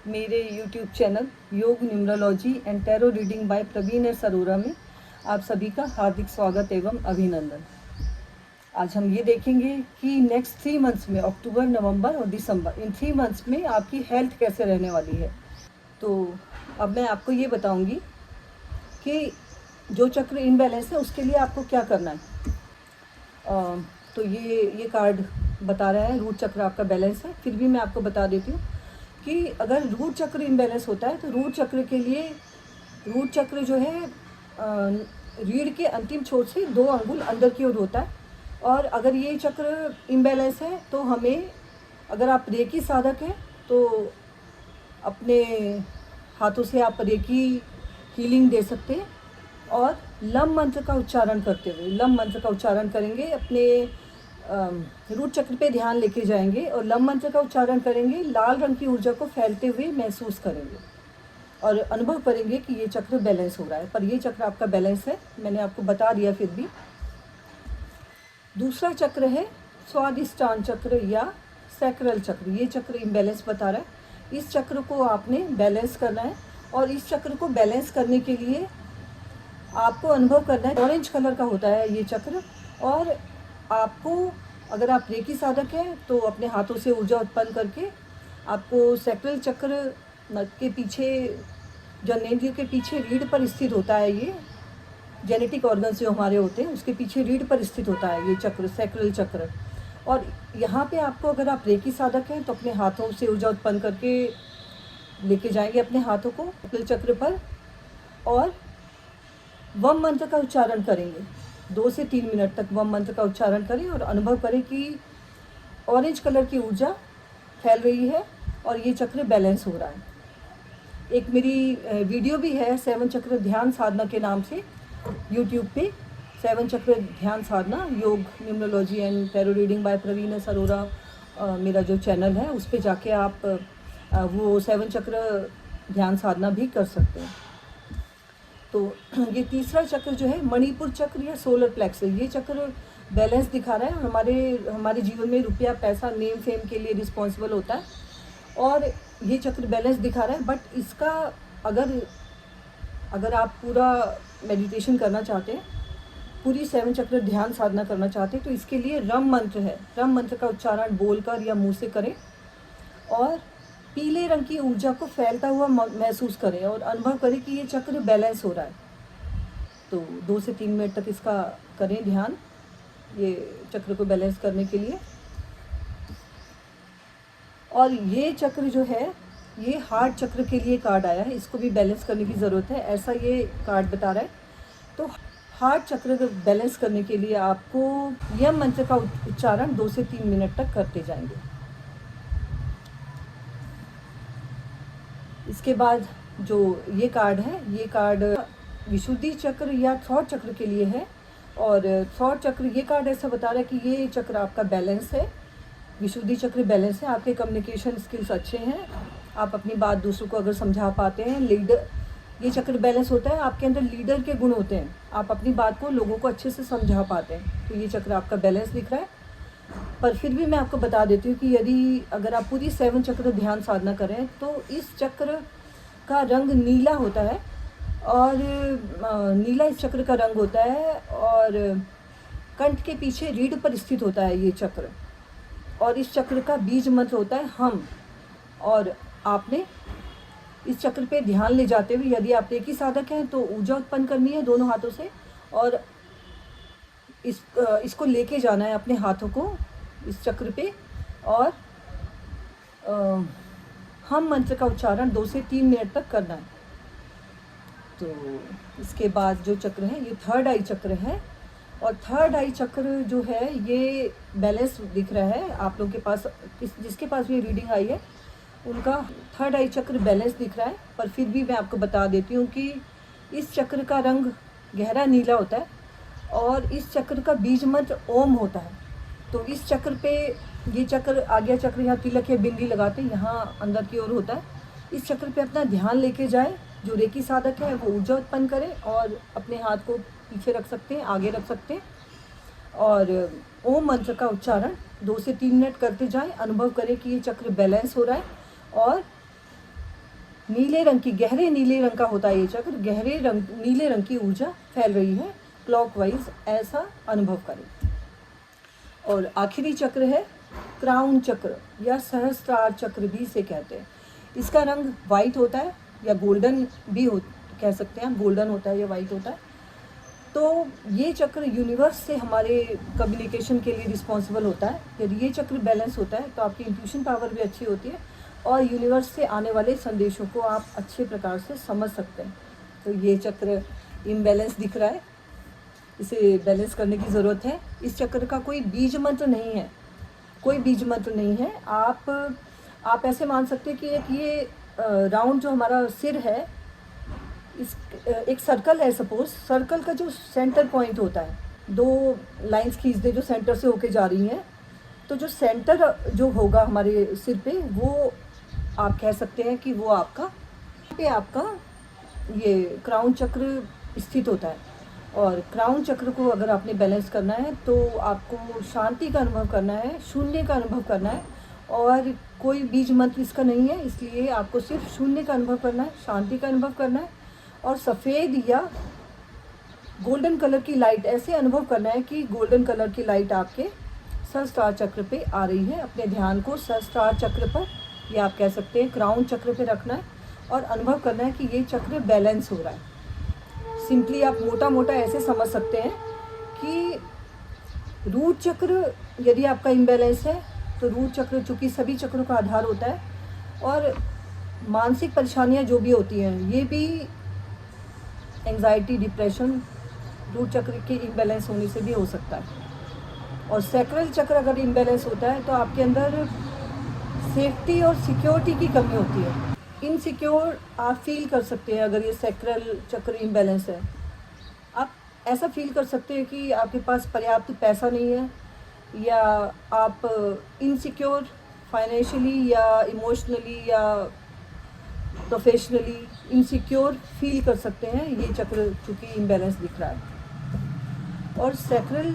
मेरे YouTube channel Yog numerology and tarot reading by Praveen S Arora में आप सभी का हार्दिक स्वागत एवं अभिनंदन। आज हम ये देखेंगे कि नेक्स्ट 3 मंथ्स में अक्टूबर, नवंबर और दिसंबर, इन 3 मंथ्स में आपकी हेल्थ कैसे रहने वाली है। तो अब मैं आपको ये बताऊंगी कि जो चक्र इनबैलेंस है उसके लिए आपको क्या करना है। तो ये कार्ड बता रहा है रूट चक्र आपका बैलेंस है। फिर भी मैं आपको बता देती हूँ कि अगर रूट चक्र इनबैलेंस होता है तो रूट चक्र के लिए, रूट चक्र जो है रीढ़ के अंतिम छोर से 2 अंगुल अंदर की ओर होता है। और अगर ये चक्र इम्बैलेंस है तो हमें, अगर आप रेकी साधक हैं तो अपने हाथों से आप रेकी हीलिंग दे सकते हैं और लम मंत्र का उच्चारण करते हुए, लम मंत्र का उच्चारण करेंगे, अपने रूट चक्र पे ध्यान लेके जाएंगे और लम मंत्र का उच्चारण करेंगे। लाल रंग की ऊर्जा को फैलते हुए महसूस करेंगे और अनुभव करेंगे कि ये चक्र बैलेंस हो रहा है। पर ये चक्र आपका बैलेंस है, मैंने आपको बता दिया। फिर भी दूसरा चक्र है स्वादिष्टान चक्र या सैक्रल चक्र। ये चक्र इम्बैलेंस बता रहा है। इस चक्र को आपने बैलेंस करना है और इस चक्र को बैलेंस करने के लिए आपको अनुभव करना है। ऑरेंज कलर का होता है ये चक्र और आपको, अगर आप रेकी साधक हैं तो अपने हाथों से ऊर्जा उत्पन्न करके आपको सैक्रल चक्र के पीछे, जनेंद्रिय के पीछे रीढ़ पर स्थित होता है। ये जेनेटिक ऑर्गन्स जो हमारे होते हैं उसके पीछे रीढ़ पर स्थित होता है ये चक्र, सैक्रल चक्र। और यहाँ पे आपको, अगर आप रेकी साधक हैं तो अपने हाथों से ऊर्जा उत्पन्न करके लेके जाएंगे अपने हाथों को सैक्रल चक्र पर और वम मंत्र का उच्चारण करेंगे। 2 से 3 मिनट तक वम मंत्र का उच्चारण करें और अनुभव करें कि ऑरेंज कलर की ऊर्जा फैल रही है और ये चक्र बैलेंस हो रहा है। एक मेरी वीडियो भी है 7 चक्र ध्यान साधना के नाम से यूट्यूब पे, 7 चक्र ध्यान साधना, Yog numerology and tarot reading by Praveen S Arora मेरा जो चैनल है उस पर जाके आप वो 7 चक्र ध्यान साधना भी कर सकते हैं। तो ये तीसरा चक्र जो है मणिपुर चक्र या सोलर प्लेक्स है। ये चक्र बैलेंस दिखा रहा है। हमारे जीवन में रुपया, पैसा, नेम फेम के लिए रिस्पॉन्सिबल होता है और ये चक्र बैलेंस दिखा रहा है। बट इसका अगर आप पूरा मेडिटेशन करना चाहते हैं, पूरी 7 चक्र ध्यान साधना करना चाहते हैं तो इसके लिए रम मंत्र है। रम मंत्र का उच्चारण बोलकर या मुँह से करें और पीले रंग की ऊर्जा को फैलता हुआ महसूस करें और अनुभव करें कि ये चक्र बैलेंस हो रहा है। तो 2 से 3 मिनट तक इसका करें ध्यान, ये चक्र को बैलेंस करने के लिए। और ये चक्र जो है ये हार्ट चक्र के लिए कार्ड आया है, इसको भी बैलेंस करने की ज़रूरत है, ऐसा ये कार्ड बता रहा है। तो हार्ट चक्र को बैलेंस करने के लिए आपको यम मंत्र का उच्चारण 2 से 3 मिनट तक करते जाएंगे। इसके बाद जो ये कार्ड है, ये कार्ड विशुद्धि चक्र या थॉट चक्र के लिए है। और थॉट चक्र, ये कार्ड ऐसा बता रहा है कि ये चक्र आपका बैलेंस है, विशुद्धि चक्र बैलेंस है। आपके कम्युनिकेशन स्किल्स अच्छे हैं, आप अपनी बात दूसरों को अगर समझा पाते हैं। लीडर, ये चक्र बैलेंस होता है, आपके अंदर लीडर के गुण होते हैं, आप अपनी बात को लोगों को अच्छे से समझा पाते हैं। तो ये चक्र आपका बैलेंस दिख रहा है। पर फिर भी मैं आपको बता देती हूँ कि अगर आप पूरी 7 चक्र ध्यान साधना करें तो इस चक्र का रंग नीला होता है और नीला इस चक्र का रंग होता है और कंठ के पीछे रीढ़ पर स्थित होता है ये चक्र। और इस चक्र का बीज मंत्र होता है हम। और आपने इस चक्र पे ध्यान ले जाते हुए, यदि आप रेकी साधक हैं तो ऊर्जा उत्पन्न करनी है दोनों हाथों से और इसको लेके जाना है अपने हाथों को इस चक्र पे और हम मंत्र का उच्चारण 2 से 3 मिनट तक करना है। तो इसके बाद जो चक्र है ये थर्ड आई चक्र है और थर्ड आई चक्र जो है ये बैलेंस दिख रहा है आप लोगों के पास, जिसके पास भी रीडिंग आई है उनका थर्ड आई चक्र बैलेंस दिख रहा है। पर फिर भी मैं आपको बता देती हूँ कि इस चक्र का रंग गहरा नीला होता है और इस चक्र का बीज मंत्र ओम होता है। तो इस चक्र पे, ये चक्र, आज्ञा चक्र, यहाँ तिलक या बिंदी लगाते हैं, यहाँ अंदर की ओर होता है। इस चक्र पे अपना ध्यान लेके जाए। जो रेकी साधक है वो ऊर्जा उत्पन्न करें और अपने हाथ को पीछे रख सकते हैं, आगे रख सकते हैं और ओम मंत्र का उच्चारण 2 से 3 मिनट करते जाएं। अनुभव करें कि ये चक्र बैलेंस हो रहा है और नीले रंग की, गहरे नीले रंग का होता है ये चक्र, गहरे रंग नीले रंग की ऊर्जा फैल रही है क्लॉकवाइज, ऐसा अनुभव करें। और आखिरी चक्र है क्राउन चक्र या सहस्त्रार चक्र भी इसे कहते हैं। इसका रंग वाइट होता है या गोल्डन भी कह सकते हैं, गोल्डन होता है या वाइट होता है। तो ये चक्र यूनिवर्स से हमारे कम्युनिकेशन के लिए रिस्पॉन्सिबल होता है। यदि ये चक्र बैलेंस होता है तो आपकी इंट्यूशन पावर भी अच्छी होती है और यूनिवर्स से आने वाले संदेशों को आप अच्छे प्रकार से समझ सकते हैं। तो ये चक्र इम्बैलेंस दिख रहा है, इसे बैलेंस करने की ज़रूरत है। इस चक्र का कोई बीज मंत्र नहीं है, कोई बीज मंत्र नहीं है। आप ऐसे मान सकते हैं कि एक ये राउंड जो हमारा सिर है, इस एक सर्कल है, सपोज सर्कल का जो सेंटर पॉइंट होता है, 2 लाइंस खींच दे जो सेंटर से होके जा रही हैं, तो जो सेंटर जो होगा हमारे सिर पे, वो आप कह सकते हैं कि वो आपका ये क्राउन चक्र स्थित होता है। और क्राउन चक्र को अगर आपने बैलेंस करना है तो आपको शांति का अनुभव करना है, शून्य का अनुभव करना है, और कोई बीज मंत्र इसका नहीं है, इसलिए आपको सिर्फ शून्य का अनुभव करना है, शांति का अनुभव करना है और सफ़ेद या गोल्डन कलर की लाइट ऐसे अनुभव करना है कि गोल्डन कलर की लाइट आपके सहस्त्रार चक्र पे आ रही है। अपने ध्यान को सहस्त्रार चक्र पर, या आप कह सकते हैं क्राउन चक्र पे रखना है और अनुभव करना है कि ये चक्र बैलेंस हो रहा है। सिंपली आप मोटा मोटा ऐसे समझ सकते हैं कि रूट चक्र यदि आपका इम्बैलेंस है तो रूट चक्र, चूँकि सभी चक्रों का आधार होता है, और मानसिक परेशानियां जो भी होती हैं, ये भी एंग्जाइटी, डिप्रेशन रूट चक्र के इम्बैलेंस होने से भी हो सकता है। और सैक्रल चक्र अगर इम्बैलेंस होता है तो आपके अंदर सेफ्टी और सिक्योरिटी की कमी होती है। इनसिक्योर आप फील कर सकते हैं अगर ये सैक्रल चक्र इम्बैलेंस है। आप ऐसा फील कर सकते हैं कि आपके पास पर्याप्त पैसा नहीं है, या आप इनसिक्योर फाइनेंशियली या इमोशनली या प्रोफेशनली इनसिक्योर फील कर सकते हैं। ये चक्र चूँकि इम्बैलेंस दिख रहा है। और सैक्रल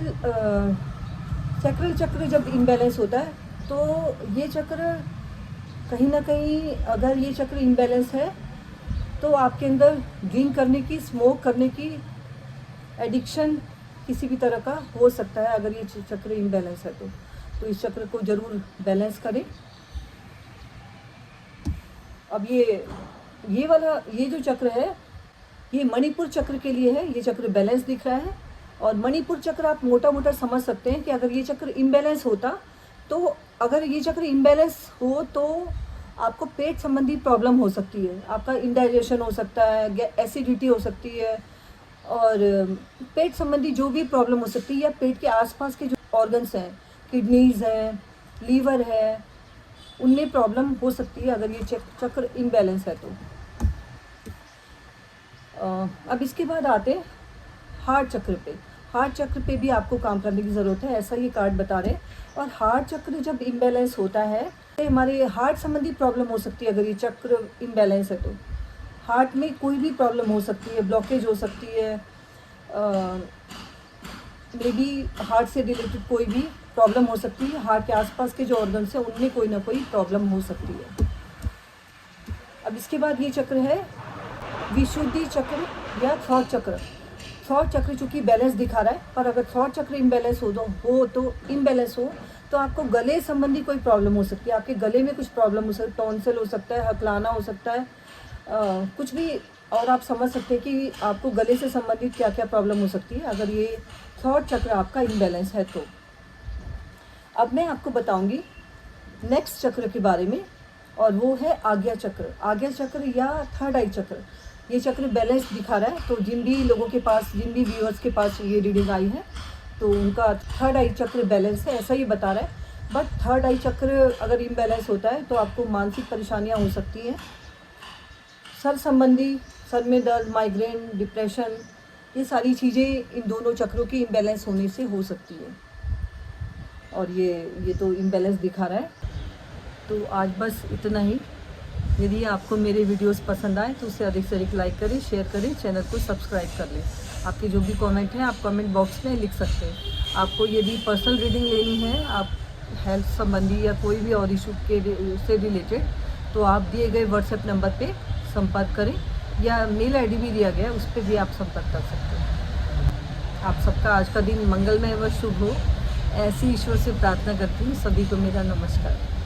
चक्र जब इम्बैलेंस होता है तो ये चक्र कहीं ना कहीं, अगर ये चक्र इम्बैलेंस है तो आपके अंदर ड्रिंक करने की, स्मोक करने की एडिक्शन किसी भी तरह का हो सकता है अगर ये चक्र इम्बैलेंस है तो इस चक्र को ज़रूर बैलेंस करें। अब ये जो चक्र है, ये मणिपुर चक्र के लिए है। ये चक्र बैलेंस दिख रहा है और मणिपुर चक्र आप मोटा मोटा समझ सकते हैं कि अगर ये चक्र इम्बैलेंस होता, तो अगर ये चक्र इम्बैलेंस हो तो आपको पेट संबंधी प्रॉब्लम हो सकती है, आपका इंडाइजेशन हो सकता है, एसिडिटी हो सकती है, और पेट संबंधी जो भी प्रॉब्लम हो सकती है, या पेट के आसपास के जो ऑर्गन्स हैं, किडनीज हैं, लीवर है, उनमें प्रॉब्लम हो सकती है अगर ये चक्र इम्बैलेंस है तो। अब इसके बाद आते हैं हार्ट चक्र पे। हार्ट चक्र पे भी आपको काम करने की ज़रूरत है, ऐसा ये कार्ड बता रहे हैं। और हार्ट चक्र जब इम्बैलेंस होता है तो हमारे हार्ट संबंधी प्रॉब्लम हो सकती है। अगर ये चक्र इम्बैलेंस है तो हार्ट में कोई भी प्रॉब्लम हो सकती है, ब्लॉकेज हो सकती है, मे बी हार्ट से रिलेटेड कोई भी प्रॉब्लम हो सकती है। हार्ट के आसपास के जो ऑर्गन्स हैं उनमें कोई ना कोई प्रॉब्लम हो सकती है। अब इसके बाद ये चक्र है विशुद्धि चक्र या थॉट चक्र। थॉट चक्र चूँकि बैलेंस दिखा रहा है, पर अगर थॉट चक्र इम्बैलेंस इम्बैलेंस हो तो आपको गले संबंधी कोई प्रॉब्लम हो सकती है। आपके गले में कुछ प्रॉब्लम हो सकती है, टॉन्सिल हो सकता है, हकलाना हो सकता है, कुछ भी। और आप समझ सकते हैं कि आपको गले से संबंधित क्या क्या प्रॉब्लम हो सकती है अगर ये थॉट चक्र आपका इम्बैलेंस है तो। अब मैं आपको बताऊंगी नेक्स्ट चक्र के बारे में, और वो है आज्ञा चक्र। आज्ञा चक्र या थर्ड आई चक्र। ये चक्र बैलेंस दिखा रहा है, तो जिन भी लोगों के पास, जिन भी व्यूअर्स के पास ये रीडिंग आई है तो उनका थर्ड आई चक्र बैलेंस है, ऐसा ये बता रहा है। बट थर्ड आई चक्र अगर इम्बैलेंस होता है तो आपको मानसिक परेशानियाँ हो सकती हैं, सर संबंधी, सर में दर्द, माइग्रेन, डिप्रेशन, ये सारी चीज़ें इन दोनों चक्रों की इम्बैलेंस होने से हो सकती है। और ये तो इम्बैलेंस दिखा रहा है। तो आज बस इतना ही। यदि आपको मेरे वीडियोस पसंद आए तो उसे अधिक से अधिक लाइक करें, शेयर करें, चैनल को सब्सक्राइब कर लें। आपके जो भी कमेंट हैं आप कमेंट बॉक्स में लिख सकते हैं। आपको यदि पर्सनल रीडिंग लेनी है, आप हेल्थ संबंधी या कोई भी और इशू के से रिलेटेड, तो आप दिए गए व्हाट्सएप नंबर पे संपर्क करें, या मेल आईडी भी दिया गया है, उस पर भी आप संपर्क कर सकते हैं। आप सबका आज का दिन मंगलमय व शुभ हो, ऐसी ईश्वर से प्रार्थना करती हूँ। सभी को मेरा नमस्कार।